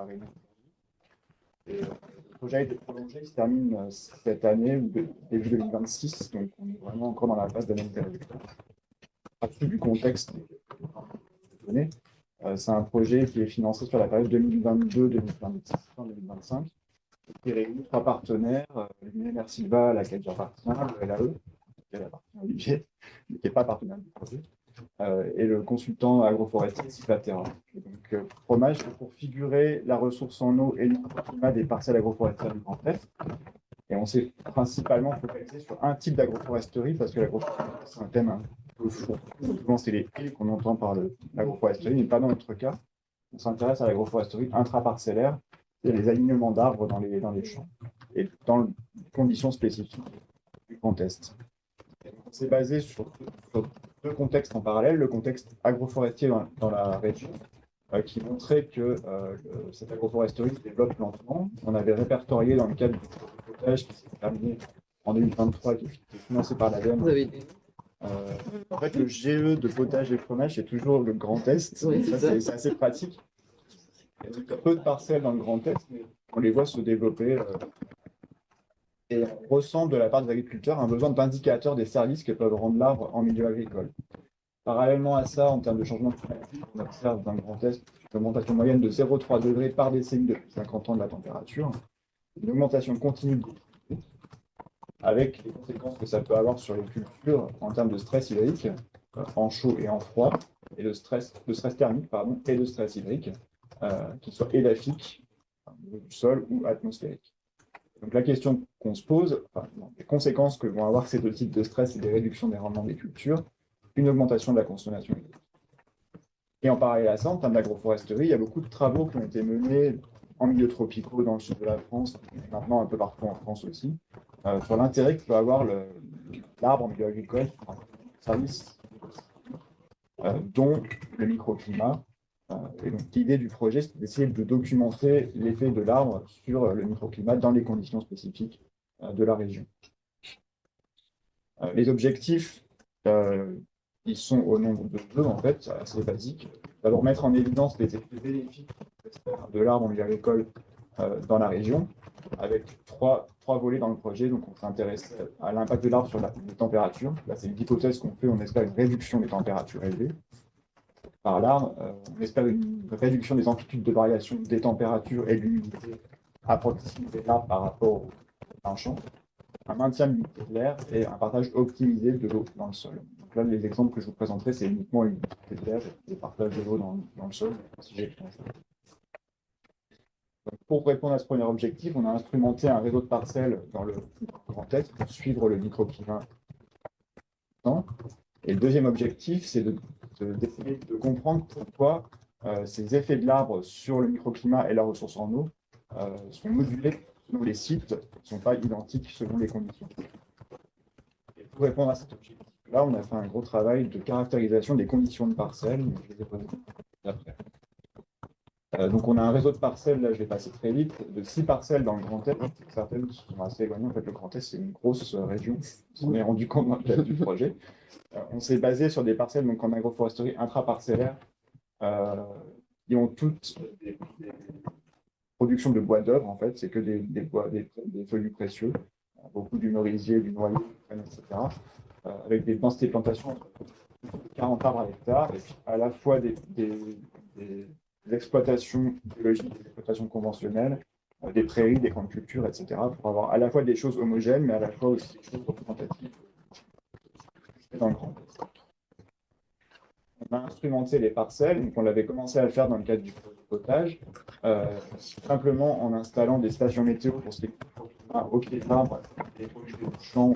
la réunion. Et, le projet a été prolongé, il se termine cette année, ou début 2026, donc on est vraiment encore dans la phase d'analyse des résultats. Partie du contexte donné, c'est un projet qui est financé sur la période 2022-2025, qui réunit trois partenaires, l'Université Silva, à laquelle j'appartiens, le LAE, qui appartient à Olivier, mais qui n'est pas partenaire du projet, et le consultant agroforestier Silvaterra. Donc, fromage, pour figurer la ressource en eau et le climat des parcelles agroforestières du Grand Est. Et on s'est principalement focalisé sur un type d'agroforesterie, parce que l'agroforesterie, c'est un thème un peu fou. Souvent, c'est les haies qu'on entend par l'agroforesterie, mais pas dans notre cas. On s'intéresse à l'agroforesterie intraparcellaire, et les alignements d'arbres dans les champs, et dans les conditions spécifiques du Grand Est. On s'est basé sur deux contextes en parallèle, le contexte agroforestier dans la région, qui montrait que cette agroforesterie se développe lentement. On avait répertorié dans le cadre du potage qui s'est terminé en 2023, qui est financé par l'ADEME. Vous avez En fait, le GE de potage et fromage, c'est toujours le Grand Est. Oui, c'est assez pratique. Il y a peu de parcelles dans le Grand Est, mais on les voit se développer. Et on ressent de la part des agriculteurs un besoin d'indicateurs des services que peuvent rendre l'arbre en milieu agricole. Parallèlement à ça, en termes de changement climatique, on observe dans le Grand Est une augmentation moyenne de 0,3 degrés par décennie depuis 50 ans de la température, une augmentation continue de l'humidité, avec les conséquences que ça peut avoir sur les cultures en termes de stress hydrique, en chaud et en froid, et de stress thermique, pardon, et de stress hydrique, qu'il soit édaphique, au niveau du sol ou atmosphérique. Donc la question qu'on se pose, enfin, les conséquences que vont avoir ces deux types de stress et des réductions des rendements des cultures, une augmentation de la consommation hydrique. Et en parallèle à ça, en termes d'agroforesterie, il y a beaucoup de travaux qui ont été menés en milieux tropicaux, dans le sud de la France, et maintenant un peu partout en France aussi, sur l'intérêt que peut avoir l'arbre en milieu agricole, service, dont le microclimat. Et donc l'idée du projet, c'est d'essayer de documenter l'effet de l'arbre sur le microclimat dans les conditions spécifiques de la région. Les objectifs, ils sont au nombre de deux, en fait, assez basiques. D'abord, mettre en évidence les effets bénéfiques de l'arbre en milieu agricole dans la région, avec trois volets dans le projet. Donc, on s'intéresse à l'impact de l'arbre sur les températures. Là, c'est une hypothèse qu'on fait, on espère une réduction des températures élevées par l'arbre. On espère une réduction des amplitudes de variation des températures et de l'humidité à proximité de l'arbre par rapport à un champ, un maintien de l'humidité de l'air et un partage optimisé de l'eau dans le sol. Donc là, les exemples que je vous présenterai, c'est uniquement l'humidité de l'air et le partage de l'eau dans le sol. Donc, pour répondre à ce premier objectif, on a instrumenté un réseau de parcelles dans le Grand Est pour suivre le microclimat. Et le deuxième objectif, c'est d'essayer de comprendre pourquoi ces effets de l'arbre sur le microclimat et la ressource en eau sont modulés selon les sites, ne sont pas identiques selon les conditions. Et pour répondre à cet objectif-là, on a fait un gros travail de caractérisation des conditions de parcelles. Je les ai posées après. Donc on a un réseau de parcelles, là je vais passer très vite, de 6 parcelles dans le Grand Est, certaines qui sont assez éloignées. En fait, le Grand Est, c'est une grosse région, on s'en est rendu compte dans le cadre du projet. On s'est basé sur des parcelles donc, en agroforesterie intraparcellaire, qui ont toutes des productions de bois d'œuvre, en fait, c'est que des feuillus précieux, beaucoup du merisier, du noyer, etc., avec des densités de plantation entre 40 arbres à l'hectare, et puis à la fois des exploitations biologiques, des exploitations conventionnelles, des prairies, des grandes cultures, etc., pour avoir à la fois des choses homogènes, mais à la fois aussi des choses représentatives dans le Grand Est. On a instrumenté les parcelles, donc on l'avait commencé à le faire dans le cadre du potage, simplement en installant des stations météo pour ce qui est au pied de l'arbre, des produits du champ,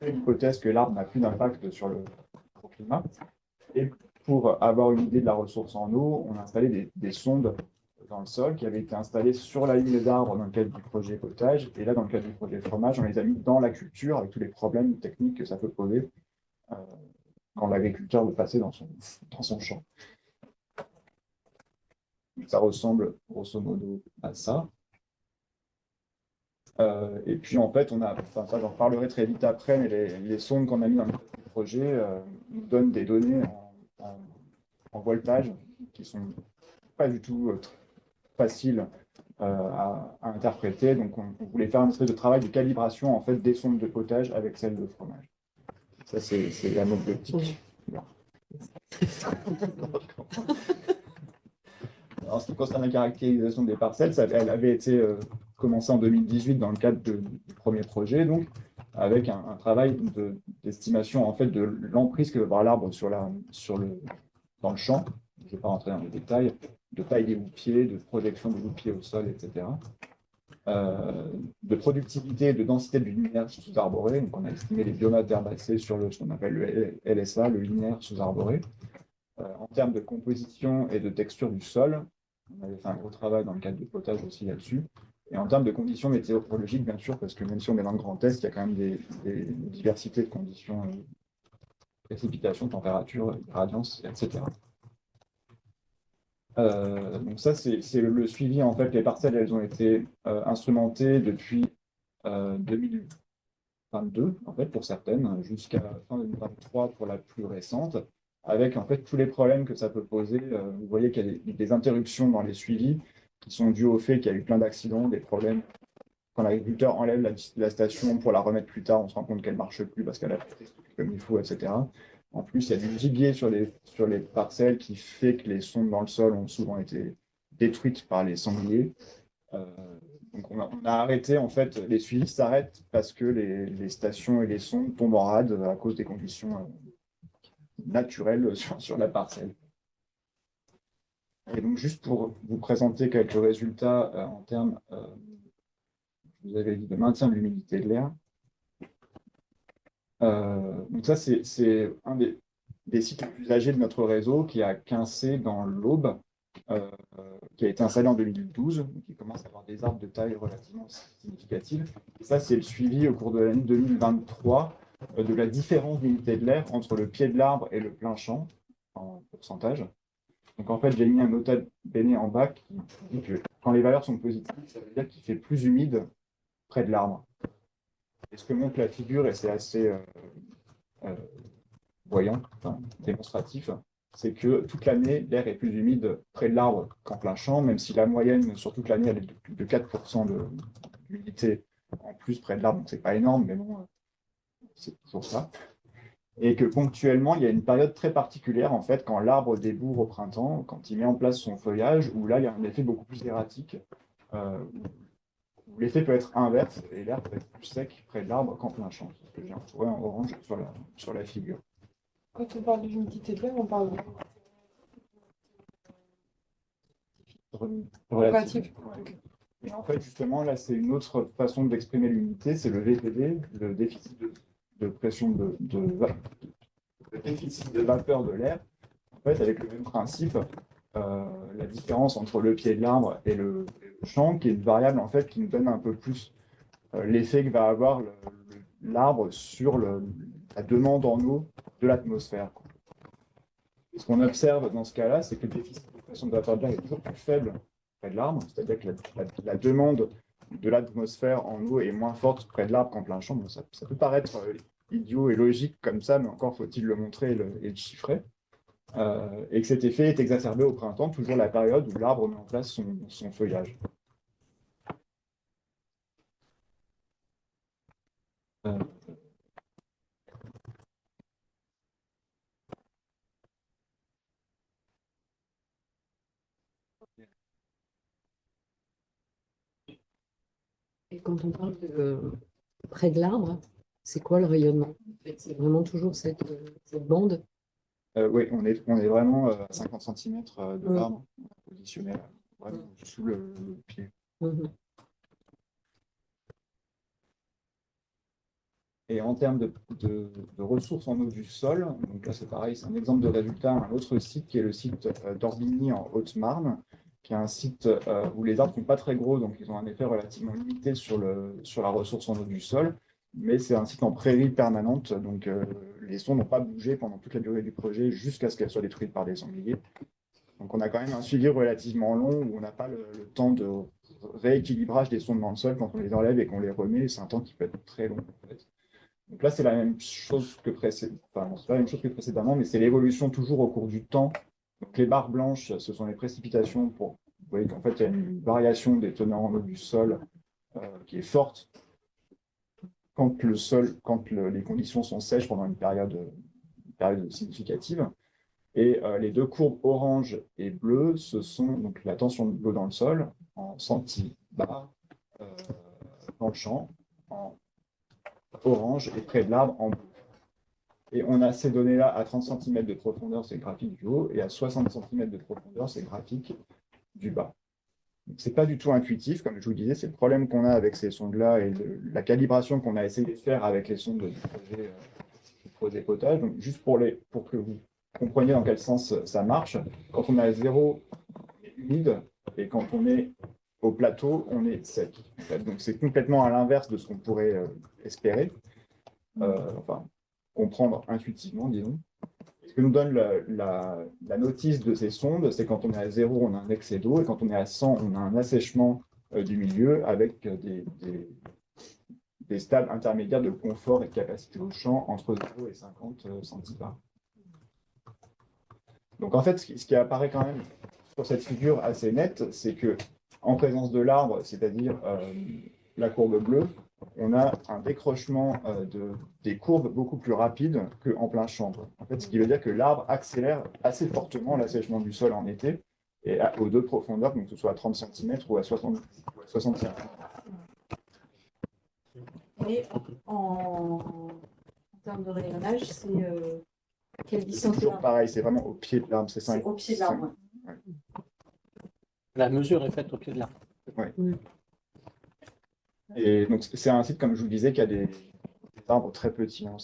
l'hypothèse que l'arbre n'a plus d'impact sur le climat. Et pour avoir une idée de la ressource en eau, on a installé des sondes dans le sol qui avaient été installées sur la ligne d'arbres dans le cadre du projet potage. Et là, dans le cadre du projet fromage, on les a mis dans la culture avec tous les problèmes techniques que ça peut poser quand l'agriculteur veut passer dans son champ. Ça ressemble grosso modo à ça. Et puis en fait, enfin ça j'en reparlerai très vite après, mais les sondes qu'on a mis dans le projet nous donnent des données en voltage qui sont pas du tout facile à interpréter. Donc, on voulait faire une espèce de travail de calibration en fait, des sondes de potage avec celles de fromage. Ça, c'est la note d'optique. En ce qui concerne la caractérisation des parcelles, elle avait été commencée en 2018 dans le cadre du premier projet, donc avec un travail d'estimation en fait, de l'emprise que va avoir l'arbre dans le champ. Je ne vais pas rentrer dans les détails, de taille des bouts-pieds, de projection des bouts-pieds au sol, etc. De productivité, de densité du linéaire sous-arboré. Donc, on a estimé les biomasses herbacées sur ce qu'on appelle le LSA, le linéaire sous-arboré. En termes de composition et de texture du sol, on avait fait un gros travail dans le cadre du potage aussi là-dessus. Et en termes de conditions météorologiques, bien sûr, parce que même si on est dans le Grand Est, il y a quand même des diversités de conditions, précipitations, température, radiance, etc. Donc ça, c'est le suivi. En fait, les parcelles, elles ont été instrumentées depuis 2022, en fait, pour certaines, jusqu'à fin 2023 pour la plus récente, avec en fait tous les problèmes que ça peut poser. Vous voyez qu'il y a des interruptions dans les suivis qui sont dues au fait qu'il y a eu plein d'accidents, des problèmes. Quand l'agriculteur enlève la station pour la remettre plus tard, on se rend compte qu'elle ne marche plus parce qu'elle a fait comme il faut, etc. En plus, il y a du gibier sur les parcelles qui fait que les sondes dans le sol ont souvent été détruites par les sangliers. Donc on a arrêté, en fait, les suivis s'arrêtent parce que les stations et les sondes tombent en rade à cause des conditions naturelles sur la parcelle. Et donc, juste pour vous présenter quelques résultats en termes, vous avez dit, de maintien de l'humidité de l'air. Donc ça, c'est un des sites les plus âgés de notre réseau qui a Quincé dans l'Aube, qui a été installé en 2012, donc il commence à avoir des arbres de taille relativement significative. Et ça, c'est le suivi au cours de l'année 2023 de la différence d'humidité de l'air entre le pied de l'arbre et le plein champ, en pourcentage. Donc en fait, j'ai mis un nota bene en bas qui dit que quand les valeurs sont positives, ça veut dire qu'il fait plus humide près de l'arbre. Et ce que montre la figure, et c'est assez euh, voyant, enfin, démonstratif, c'est que toute l'année, l'air est plus humide près de l'arbre qu'en plein champ, même si la moyenne sur toute l'année, elle est de 4% d'humidité en plus près de l'arbre, donc c'est pas énorme, mais bon, c'est toujours ça. Et que ponctuellement, il y a une période très particulière, en fait, quand l'arbre débourre au printemps, quand il met en place son feuillage, où là, il y a un effet beaucoup plus erratique, où l'effet peut être inverse, et l'air peut être plus sec près de l'arbre qu'en plein champ. C'est ce que j'ai entouré en orange sur la figure. Quand on parle d'humidité de l'air, on parle de Relative. Et en fait, justement, là, c'est une autre façon d'exprimer l'humidité, c'est le VPD, le déficit de pression le déficit de vapeur de l'air. En fait, avec le même principe, la différence entre le pied de l'arbre et le champ, qui est une variable en fait qui nous donne un peu plus l'effet que va avoir l'arbre sur la demande en eau de l'atmosphère. Ce qu'on observe dans ce cas-là, c'est que le déficit de pression de vapeur de l'air est toujours plus faible près de l'arbre, c'est-à-dire que la demande de l'atmosphère en eau est moins forte près de l'arbre qu'en plein champ. Bon, ça peut paraître idiot et logique comme ça, mais encore faut-il le montrer et le chiffrer. Et que cet effet est exacerbé au printemps, toujours la période où l'arbre met en place son feuillage. Euh, Et quand on parle de près de l'arbre, c'est quoi le rayonnement? C'est vraiment toujours cette bande. oui, on est vraiment à 50 cm de l'arbre, positionné vraiment sous le pied. Et en termes de ressources en eau du sol, donc là c'est pareil, c'est un exemple de résultat, un autre site qui est le site d'Orbigny en Haute-Marne, qui est un site où les arbres ne sont pas très gros, donc ils ont un effet relativement limité sur la ressource en eau du sol, mais c'est un site en prairie permanente, donc les sons n'ont pas bougé pendant toute la durée du projet jusqu'à ce qu'elles soient détruites par des sangliers. Donc on a quand même un suivi relativement long où on n'a pas le temps de rééquilibrage des sondes dans le sol quand on les enlève et qu'on les remet, c'est un temps qui peut être très long en fait. Donc là, c'est la même chose que précédemment, enfin, c'est pas la même chose que précédemment, mais c'est l'évolution toujours au cours du temps. Donc les barres blanches, ce sont les précipitations pour voyez qu'en fait, il y a une variation des teneurs en eau du sol qui est forte quand les conditions sont sèches pendant une période significative. Et les deux courbes orange et bleu, ce sont donc la tension de l'eau dans le sol en centibars dans le champ, en orange, et près de l'arbre en bleu. Et on a ces données-là à 30 cm de profondeur, c'est le graphique du haut, et à 60 cm de profondeur, c'est le graphique du bas. Ce n'est pas du tout intuitif, comme je vous disais, c'est le problème qu'on a avec ces sondes-là et la calibration qu'on a essayé de faire avec les sondes du projet potage. Donc, juste pour que vous compreniez dans quel sens ça marche, quand on est à zéro, on est humide, et quand on est au plateau, on est sec. En fait. Donc, c'est complètement à l'inverse de ce qu'on pourrait espérer, enfin, comprendre intuitivement, disons. Ce que nous donne la notice de ces sondes, c'est quand on est à zéro, on a un excès d'eau, et quand on est à 100, on a un assèchement du milieu avec des stades intermédiaires de confort et de capacité au champ entre 0 et 50 centibars. Donc en fait, ce qui apparaît quand même sur cette figure assez nette, c'est que en présence de l'arbre, c'est-à-dire la courbe bleue, on a un décrochement des courbes beaucoup plus rapide qu'en plein champ. En fait, ce qui veut dire que l'arbre accélère assez fortement l'assèchement du sol en été et aux deux profondeurs, donc que ce soit à 30 cm ou à 60 cm. Et en termes de rayonnage, c'est quelle C'est distance de toujours l'arbre? pareil, c'est vraiment au pied de l'arbre. C'est au pied de l'arbre. Ouais. La mesure est faite au pied de l'arbre. Ouais. Et donc, c'est un site, comme je vous le disais, qui a des arbres très petits. Hein.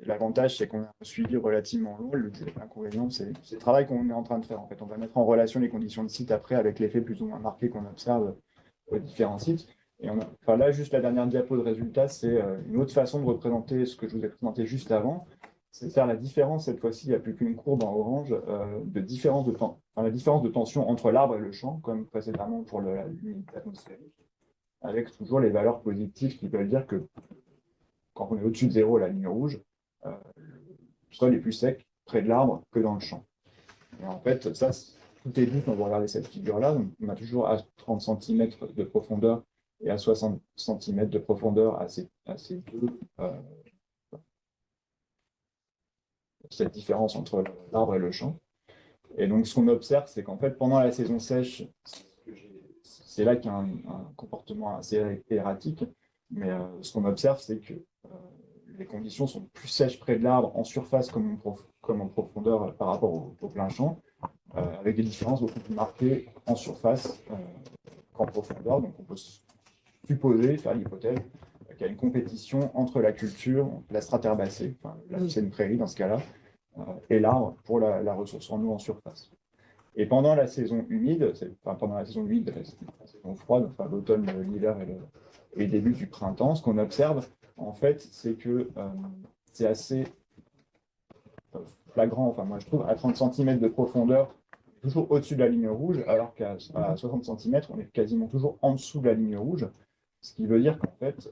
L'avantage, c'est qu'on a un suivi relativement long. L'inconvénient, c'est le travail qu'on est en train de faire. En fait, on va mettre en relation les conditions de site après avec l'effet plus ou moins marqué qu'on observe aux différents sites. Et enfin, là, juste la dernière diapo de résultat, c'est une autre façon de représenter ce que je vous ai présenté juste avant. C'est faire la différence, cette fois-ci, il n'y a plus qu'une courbe en orange, de différence de temps, enfin, la différence de tension entre l'arbre et le champ, comme précédemment pour l'unité atmosphérique, avec toujours les valeurs positives qui veulent dire que quand on est au-dessus de zéro, la ligne rouge, le sol est plus sec près de l'arbre que dans le champ. Et en fait, ça, tout est dit quand vous regardez cette figure-là. On a toujours à 30 cm de profondeur et à 60 cm de profondeur à ces deux, cette différence entre l'arbre et le champ. Et donc, ce qu'on observe, c'est qu'en fait, pendant la saison sèche, c'est là qu'il y a un comportement assez erratique. Mais ce qu'on observe, c'est que les conditions sont plus sèches près de l'arbre en surface comme en profondeur par rapport au plein champ, avec des différences beaucoup plus marquées en surface qu'en profondeur. Donc, on peut supposer, faire l'hypothèse, qu'il y a une compétition entre la culture, la strate herbacée, enfin, c'est une prairie dans ce cas-là, et l'arbre pour la ressource en eau en surface. Et pendant la saison humide, pendant la saison humide, la saison froide, enfin l'automne, l'hiver et le début du printemps, ce qu'on observe, en fait, c'est que c'est assez flagrant, enfin moi je trouve, à 30 cm de profondeur, toujours au-dessus de la ligne rouge, alors qu'à 60 cm, on est quasiment toujours en dessous de la ligne rouge, ce qui veut dire qu'en fait,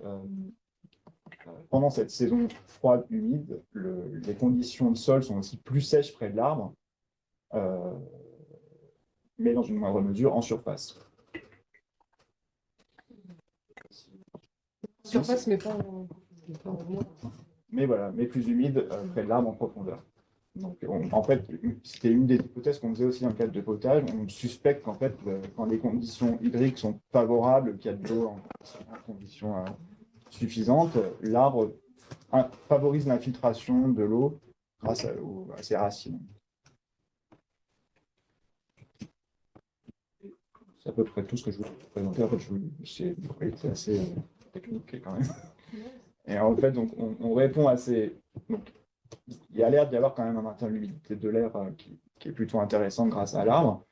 pendant cette saison froide, humide, les conditions de sol sont aussi plus sèches près de l'arbre, mais dans une moindre mesure en surface. Surface, mais pas en Mais voilà, mais plus humide près de l'arbre en profondeur. Donc, en fait, c'était une des hypothèses qu'on faisait aussi dans le cadre de potage. On suspecte qu'en fait, quand les conditions hydriques sont favorables, qu'il y a de l'eau en conditions suffisantes, l'arbre favorise l'infiltration de l'eau grâce à ses racines. C'est à peu près tout ce que je voulais vous présenter. En fait, c'est assez technique quand même. Et en fait, donc, on répond à ces. Donc, il y a l'air d'y avoir quand même un maintien de l'humidité de l'air qui est plutôt intéressant grâce à l'arbre.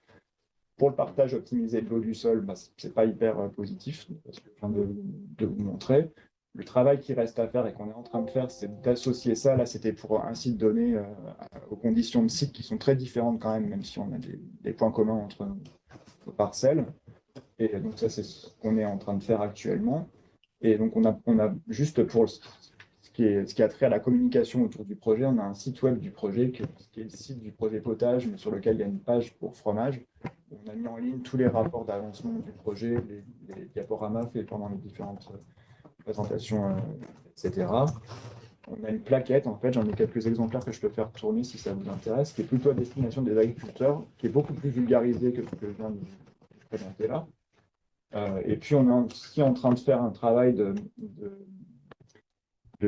Pour le partage optimisé de l'eau du sol, bah, ce n'est pas hyper positif, parce que je viens de vous montrer. Le travail qui reste à faire et qu'on est en train de faire, c'est d'associer ça. Là, c'était pour un site donné aux conditions de site qui sont très différentes quand même si on a des points communs entre nos parcelles. Et donc ça, c'est ce qu'on est en train de faire actuellement. Et donc on a juste pour ce qui a trait à la communication autour du projet, on a un site web du projet qui est le site du projet potage, mais sur lequel il y a une page pour fromage. On a mis en ligne tous les rapports d'avancement du projet, les diaporamas faits pendant les différentes présentations, etc. On a une plaquette, en fait, j'en ai quelques exemplaires que je peux faire tourner si ça vous intéresse, qui est plutôt à destination des agriculteurs, qui est beaucoup plus vulgarisé que ce que je viens de vous présenter là. Et puis, on est aussi en train de faire un travail de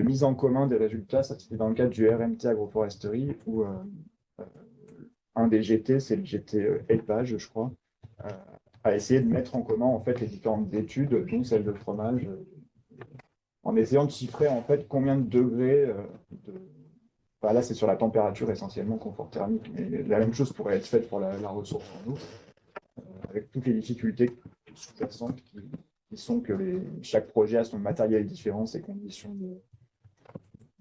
mise en commun des résultats. Ça, c'était dans le cadre du RMT agroforesterie, où un des GT, c'est le GT élevage, je crois, a essayé de mettre en commun en fait les différentes études, dont celle de fromage, en essayant de chiffrer en fait combien de degrés enfin, là c'est sur la température essentiellement, confort thermique, mais la même chose pourrait être faite pour la ressource en eau, avec toutes les difficultés sous-jacentes qui sont que chaque projet a son matériel différent, ses conditions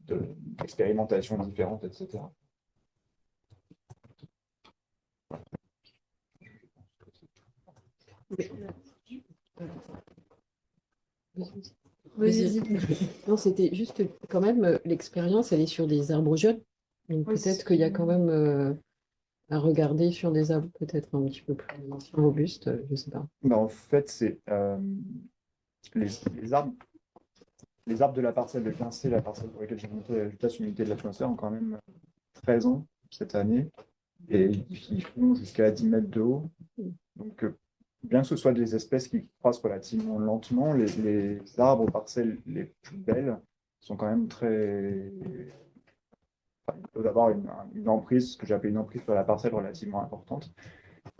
d'expérimentation différentes, etc. Vas-y. Non, c'était juste quand même l'expérience, elle est sur des arbres jeunes. Donc Oui, peut-être qu'il y a quand même à regarder sur des arbres peut-être un petit peu plus robustes, je ne sais pas. Ben, en fait, c'est les, les arbres, les arbres de la parcelle de 15C, la parcelle pour laquelle j'ai monté les résultats sur l'unité de l'atmosphère, ont quand même 13 ans cette année, et ils font jusqu'à 10 mètres de haut. Donc, bien que ce soit des espèces qui croissent relativement lentement, les arbres aux parcelles les plus belles sont quand même très... Enfin, ils peuvent avoir une emprise, ce que j'appelle une emprise sur la parcelle relativement importante.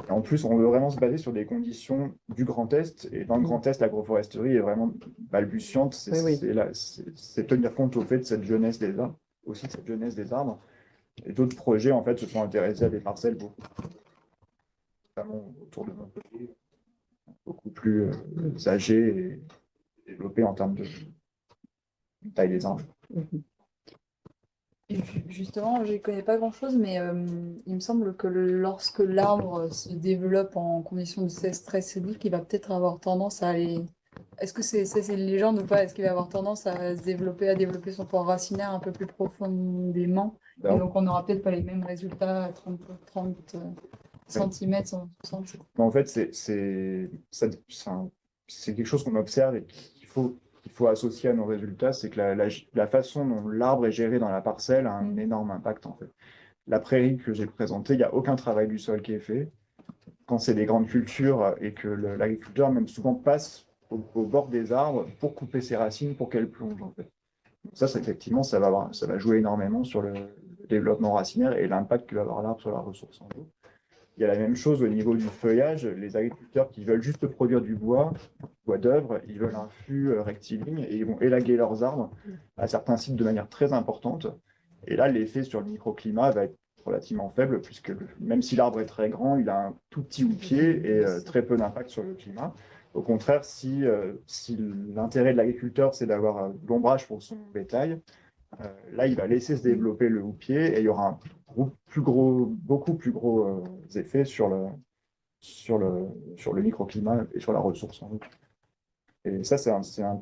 Et en plus, on veut vraiment se baser sur des conditions du Grand Est. Et dans le Grand Est, l'agroforesterie est vraiment balbutiante. Oui. C'est tenir compte au fait de cette jeunesse des arbres, aussi de cette jeunesse des arbres. Et d'autres projets, en fait, se sont intéressés à des parcelles beaucoup, notamment autour de Montpellier, beaucoup plus âgées et développées en termes de taille des arbres. Mhm. Et justement, je ne connais pas grand-chose, mais il me semble que lorsque l'arbre se développe en conditions de stress séismique, il va peut-être avoir tendance à aller. Est-ce que c'est une légende ou pas? Est-ce qu'il va avoir tendance à développer son port racinaire un peu plus profondément? Et donc, on n'aura peut-être pas les mêmes résultats à 30 cm, 160. En fait, c'est quelque chose qu'on observe et qu'il faut associer à nos résultats, c'est que la façon dont l'arbre est géré dans la parcelle a un énorme impact en fait. La prairie que j'ai présentée, il n'y a aucun travail du sol qui est fait. Quand c'est des grandes cultures et que l'agriculteur même souvent passe au bord des arbres pour couper ses racines pour qu'elles plongent en fait. Donc ça, effectivement, ça va jouer énormément sur le développement racinaire et l'impact que va avoir l'arbre sur la ressource en eau. Il y a la même chose au niveau du feuillage. Les agriculteurs qui veulent juste produire du bois d'œuvre, ils veulent un flux rectiligne et ils vont élaguer leurs arbres à certains sites de manière très importante. Et là, l'effet sur le microclimat va être relativement faible, puisque même si l'arbre est très grand, il a un tout petit houppier et très peu d'impact sur le climat. Au contraire, si l'intérêt de l'agriculteur, c'est d'avoir de l'ombrage pour son bétail, là, il va laisser se développer le houppier et il y aura un beaucoup plus gros effets sur le microclimat et sur la ressource en eau. Et ça, c'est un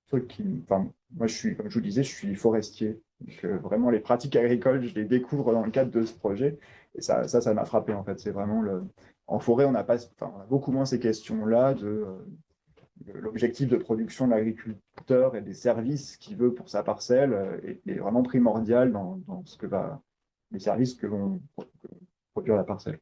truc enfin, moi, comme je vous disais, je suis forestier. Donc, vraiment, les pratiques agricoles, je les découvre dans le cadre de ce projet. Et ça m'a frappé, en fait. C'est vraiment en forêt, on a beaucoup moins ces questions-là de l'objectif de production de l'agriculteur et des services qu'il veut pour sa parcelle est vraiment primordial dans les services que vont produire la parcelle.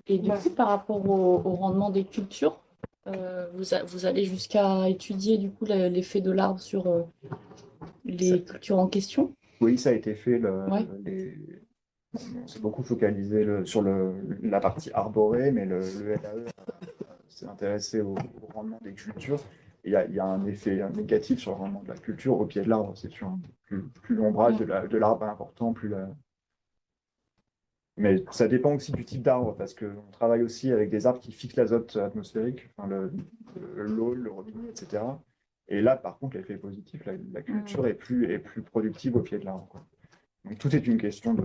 Et du coup, par rapport au rendement des cultures, vous allez jusqu'à étudier du coup l'effet de l'arbre sur les cultures en question? Oui, ça a été fait. Ouais. On s'est beaucoup focalisé sur la partie arborée, mais le LAE s'est intéressé au rendement des cultures. Il y a un effet négatif sur le rendement de la culture au pied de l'arbre, c'est sûr. Plus l'ombrage de l'arbre est important, mais ça dépend aussi du type d'arbre, parce qu'on travaille aussi avec des arbres qui fixent l'azote atmosphérique, enfin l'eau, le robinet, etc. Et là, par contre, l'effet est positif. La culture est plus productive au pied de l'arbre, quoi. Donc, tout est une question de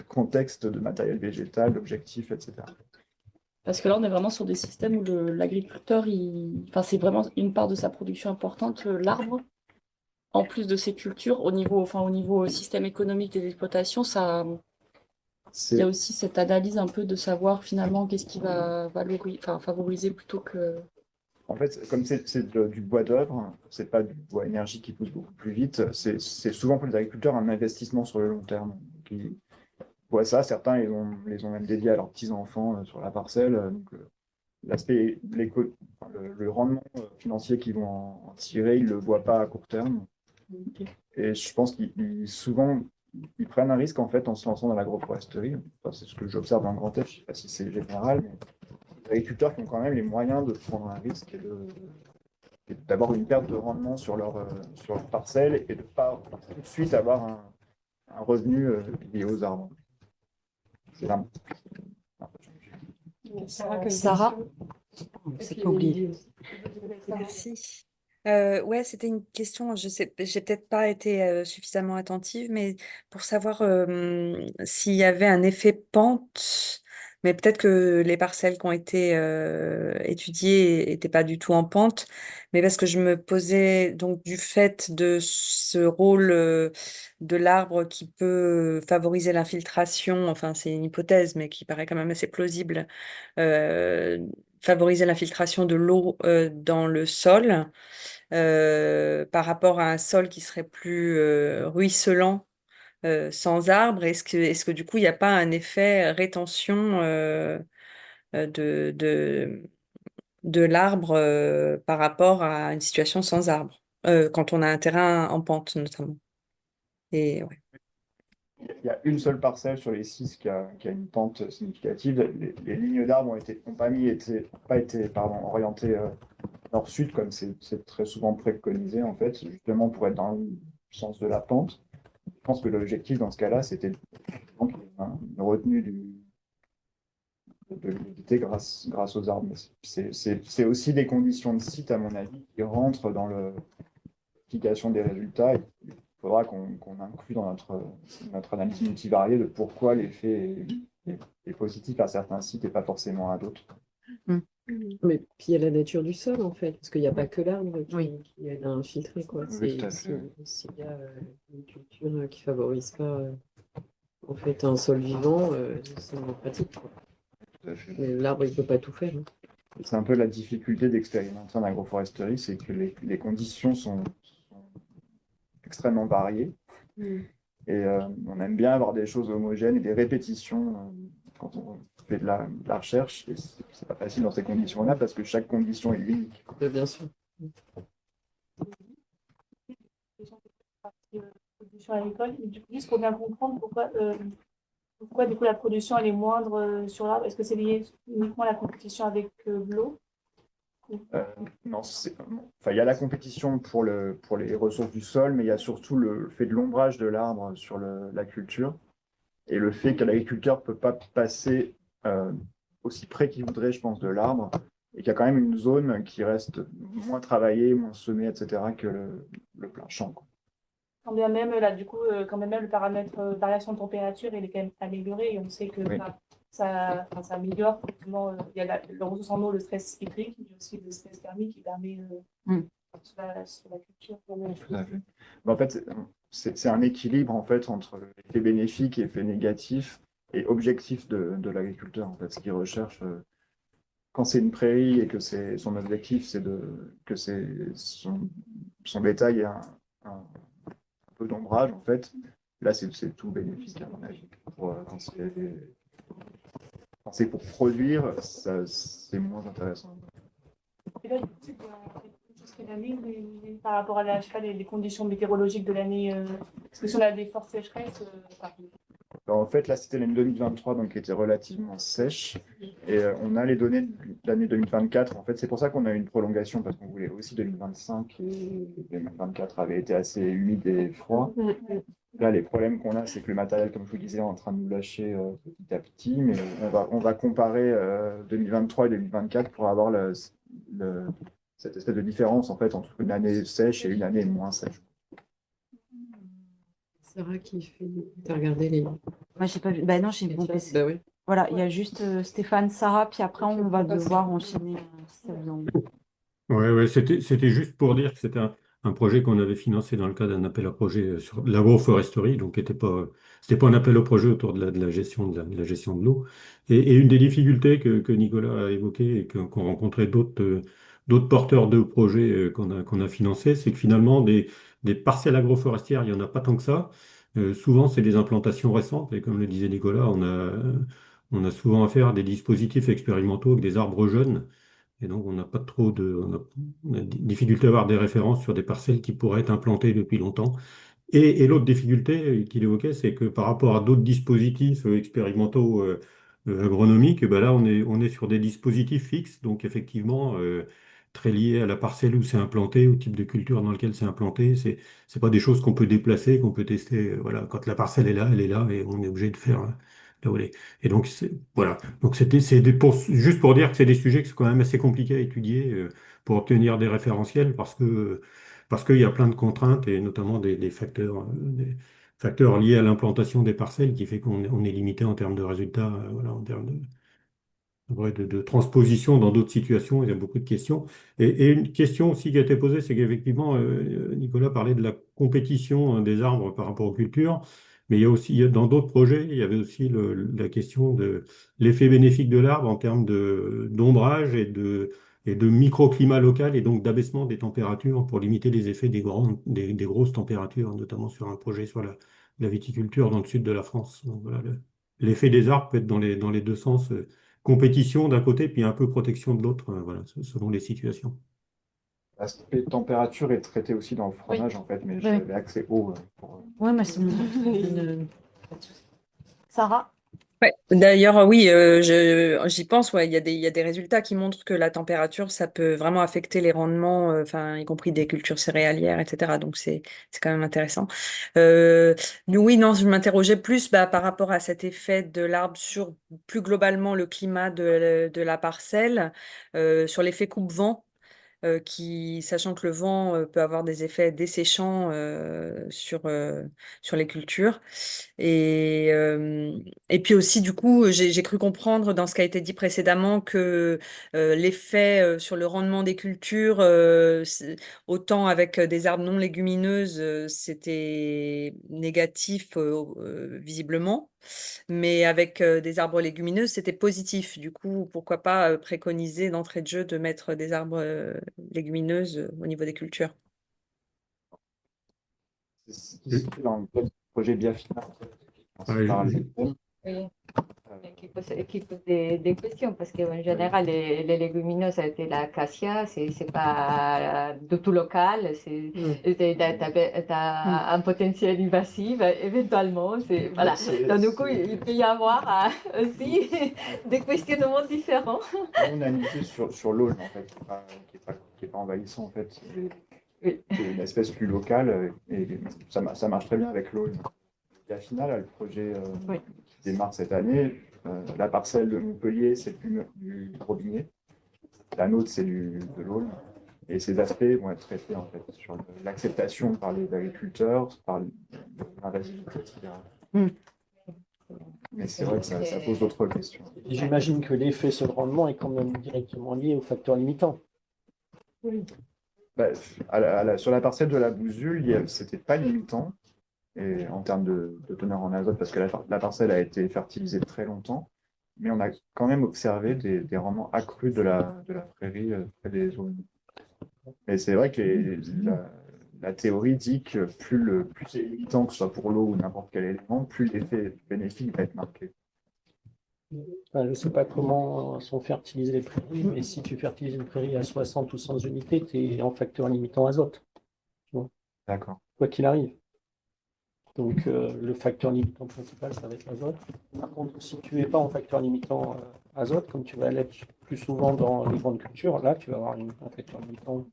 contexte, de matériel végétal, d'objectifs, etc. Parce que là, on est vraiment sur des systèmes où l'agriculteur, enfin, c'est vraiment une part de sa production importante, l'arbre. En plus de ses cultures, au niveau système économique des exploitations, ça Il y a aussi cette analyse un peu de savoir finalement qu'est-ce qui va favoriser plutôt que. En fait, comme c'est du bois d'œuvre, c'est pas du bois énergie qui pousse beaucoup plus vite, c'est souvent pour les agriculteurs un investissement sur le long terme. Donc, ils voient ça, certains les ont même dédiés à leurs petits-enfants sur la parcelle. L'aspect, enfin, le rendement financier qu'ils vont en tirer, ils ne le voient pas à court terme. Et je pense souvent, ils prennent un risque en fait en se lançant dans l'agroforesterie. Enfin, c'est ce que j'observe dans le Grand Est, je ne sais pas si c'est général, mais les agriculteurs qui ont quand même les moyens de prendre un risque et d'avoir une perte de rendement sur leur parcelle et de ne pas tout de suite avoir un revenu lié aux arbres. C'est là. Sarah, C'est pas oublié. Merci. Ouais, c'était une question, je sais, j'ai peut-être pas été suffisamment attentive, mais pour savoir s'il y avait un effet pente, mais peut-être que les parcelles qui ont été étudiées n'étaient pas du tout en pente, mais parce que je me posais donc du fait de ce rôle de l'arbre qui peut favoriser l'infiltration, enfin c'est une hypothèse, mais qui paraît quand même assez plausible, euh, favoriser l'infiltration de l'eau dans le sol par rapport à un sol qui serait plus ruisselant sans arbres. Est-ce que du coup, il n'y a pas un effet rétention de de l'arbre par rapport à une situation sans arbre, quand on a un terrain en pente notamment. Et ouais. Il y a une seule parcelle sur les 6 qui a une pente significative. Les lignes d'arbres pas été orientées nord-sud, comme c'est très souvent préconisé, en fait, justement pour être dans le sens de la pente. Je pense que l'objectif dans ce cas-là, c'était donc une retenue de l'humidité grâce aux arbres. C'est aussi des conditions de site, à mon avis, qui rentrent dans l'application des résultats. Il faudra qu'on inclue dans notre analyse multivariée de pourquoi l'effet est positif à certains sites et pas forcément à d'autres. Mais puis il y a la nature du sol en fait, parce qu'il n'y a pas que l'arbre Oui. qui aide à infiltrer, quoi. Oui, tout à fait. S'il y a une culture qui ne favorise pas en fait un sol vivant, c'est moins pratique, quoi. Tout à fait. Mais l'arbre, il ne peut pas tout faire, hein. C'est un peu la difficulté d'expérimenter en agroforesterie, c'est que les conditions sont extrêmement variées. Et on aime bien avoir des choses homogènes et des répétitions quand on fait de la recherche. Et c'est pas facile dans ces conditions-là parce que chaque condition est unique. Bien sûr. Production agricole. Et du coup, juste pour bien comprendre pourquoi du coup la production elle est moindre sur l'arbre. Est-ce que c'est lié uniquement à la compétition avec l'eau? Non, enfin, il y a la compétition pour les ressources du sol, mais il y a surtout le fait de l'ombrage de l'arbre sur la culture et le fait que l'agriculteur ne peut pas passer aussi près qu'il voudrait, je pense, de l'arbre et qu'il y a quand même une zone qui reste moins travaillée, moins semée, etc., que le plein champ, quoi. Quand bien même là, du coup, quand bien même le paramètre variation de température, il est quand même amélioré et on sait que Oui. ça améliore effectivement. Il y a le ressource en eau, le stress hydrique, il y a aussi le stress thermique qui permet sur la culture. Tout à fait. Mais en fait, c'est un équilibre en fait entre l'effet bénéfique et effet négatif et objectif de l'agriculteur. En fait, ce qu'il recherche quand c'est une prairie et que son objectif, c'est que son bétail ait un peu d'ombrage, en fait, là, c'est tout bénéfique à mon avis. Quand c'est pour produire, c'est moins intéressant. Et là, du coup, c'est l'année par rapport à je sais pas, les conditions météorologiques de l'année. Parce que si on a des fortes sécheresses, Alors, en fait, là, c'était l'année 2023, donc qui était relativement sèche. Et on a les données de l'année 2024. En fait, c'est pour ça qu'on a eu une prolongation, parce qu'on voulait aussi 2025. Et 2024 avait été assez humide et froid. Là, les problèmes qu'on a, c'est que le matériel, comme je vous disais, est en train de nous lâcher petit à petit. Mais on va comparer 2023 et 2024 pour avoir cette espèce de différence, en fait, entre une année sèche et une année moins sèche. Sarah qui fait. T'as regardé les. moi j'ai pas vu. Bah non, j'ai mon PC. Bah oui. Voilà, il y a juste Stéphane, Sarah, puis après on va devoir enchaîner. Si ça vous ennuie. Ouais, c'était juste pour dire que c'était un projet qu'on avait financé dans le cadre d'un appel à projet sur l'agroforesterie, donc c'était pas un appel au projet autour de la gestion de la gestion de l'eau. Et une des difficultés que Nicolas a évoquées et qu'ont rencontré d'autres porteurs de projets qu'on a financés, c'est que finalement, des parcelles agroforestières, il n'y en a pas tant que ça. Souvent, c'est des implantations récentes, et comme le disait Nicolas, on a souvent affaire à des dispositifs expérimentaux avec des arbres jeunes. Et donc, on n'a pas trop on a des difficultés à avoir des références sur des parcelles qui pourraient être implantées depuis longtemps. Et l'autre difficulté qu'il évoquait, c'est que par rapport à d'autres dispositifs expérimentaux agronomiques, ben là, on est sur des dispositifs fixes, donc effectivement très liés à la parcelle où c'est implanté, au type de culture dans lequel c'est implanté. C'est pas des choses qu'on peut déplacer, qu'on peut tester. Voilà, quand la parcelle est là, elle est là, et on est obligé de faire là où elle est. Et donc voilà. Donc juste pour dire que c'est des sujets qui sont quand même assez compliqués à étudier pour obtenir des référentiels, parce qu'il y a plein de contraintes, et notamment des facteurs liés à l'implantation des parcelles, qui fait on est limité en termes de résultats, voilà, en termes de transposition dans d'autres situations. Il y a beaucoup de questions. Et une question aussi qui a été posée, c'est qu'effectivement, Nicolas parlait de la compétition des arbres par rapport aux cultures, mais dans d'autres projets, il y avait aussi la question de l'effet bénéfique de l'arbre en termes d'ombrage et de microclimat local, et donc d'abaissement des températures pour limiter les effets des grosses températures, notamment sur un projet sur la viticulture dans le sud de la France. Donc voilà, l'effet des arbres peut être dans les deux sens. Compétition d'un côté, puis un peu protection de l'autre, voilà, selon les situations. L'aspect température est traité aussi dans le fromage, en fait, mais j'avais accès eau Ouais, mais c'est Sarah? Ouais. D'ailleurs, oui, j'y pense. Ouais, il y a des résultats qui montrent que la température, ça peut vraiment affecter les rendements, enfin, y compris des cultures céréalières, etc. Donc, c'est quand même intéressant. Oui, non, je m'interrogeais plus par rapport à cet effet de l'arbre sur plus globalement le climat de la parcelle, sur l'effet coupe-vent. Sachant que le vent peut avoir des effets desséchants sur les cultures. Et puis aussi, du coup, j'ai cru comprendre dans ce qui a été dit précédemment que l'effet sur le rendement des cultures, autant avec des arbres non légumineuses, c'était négatif visiblement, mais avec des arbres légumineuses, c'était positif. Du coup, pourquoi pas préconiser d'entrée de jeu de mettre des arbres légumineuses au niveau des cultures. C'est dans le projet Biafina, en fait, Ouais, qui parle des Oui, qui pose des questions, parce qu'en général, les légumineuses, c'est l'acacia, c'est pas du tout local, t'as un potentiel invasif, éventuellement, voilà. Donc, du coup, il peut y avoir aussi des questionnements différents. on a une étude sur l'aulne, en fait, qui est pas envahissant, en fait. Oui. C'est une espèce plus locale, et ça marche très bien avec l'aulne. Et à final, le projet Oui. qui démarre cette année, la parcelle de Montpellier, c'est du robinet. La nôtre, c'est de l'aulne. Et ces aspects vont être traités, en fait, sur l'acceptation par les agriculteurs, par l'invasivité, etc. Mais c'est vrai que ça pose d'autres questions. Et j'imagine que l'effet sur le rendement est quand même directement lié aux facteurs limitants. Bah, sur la parcelle de la Bousule, c'était pas limitant et en termes de teneur en azote, parce que la parcelle a été fertilisée très longtemps, mais on a quand même observé des rendements accrus de la prairie près des zones. Mais c'est vrai que la théorie dit que plus c'est limitant, que ce soit pour l'eau ou n'importe quel élément, plus l'effet bénéfique va être marqué. Enfin, je ne sais pas comment sont fertilisées les prairies, mais si tu fertilises une prairie à 60 ou 100 unités, tu es en facteur limitant azote, D'accord. quoi qu'il arrive. Donc, le facteur limitant principal, ça va être l'azote. Par contre, si tu n'es pas en facteur limitant azote, comme tu vas l'être plus souvent dans les grandes cultures, là, tu vas avoir un facteur limitant.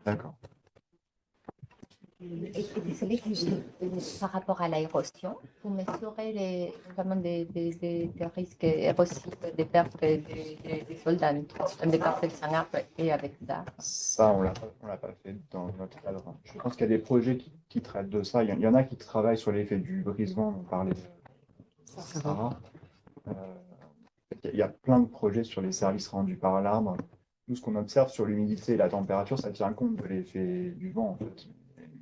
D'accord. Et désolé, juste par rapport à l'aérosion, vous mesurez vraiment des risques érosifs, des pertes des soldats, des parcelles sans arbre et avec d'arbres. Ça, on l'a pas fait dans notre cadre. Je pense qu'il y a des projets qui traitent de ça. Il y en a qui travaillent sur l'effet du brisement, on parlait de Sarah. Il y a plein de projets sur les services rendus par l'arbre. Nous, ce qu'on observe sur l'humidité et la température, ça tient compte de l'effet du vent, en fait,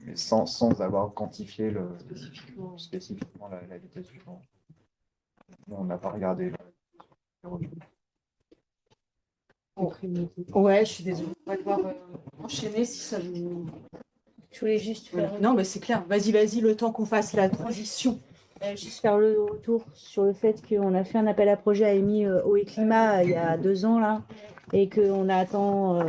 mais sans avoir quantifié spécifiquement la vitesse du vent. On n'a pas regardé. Ouais, je suis désolée. On va devoir enchaîner si ça vous. Je voulais juste faire, Non, mais c'est clair. Vas-y, le temps qu'on fasse la transition. juste faire le retour sur le fait qu'on a fait un appel à projet à EMI Eau et Climat il y a 2 ans là, et qu'on attend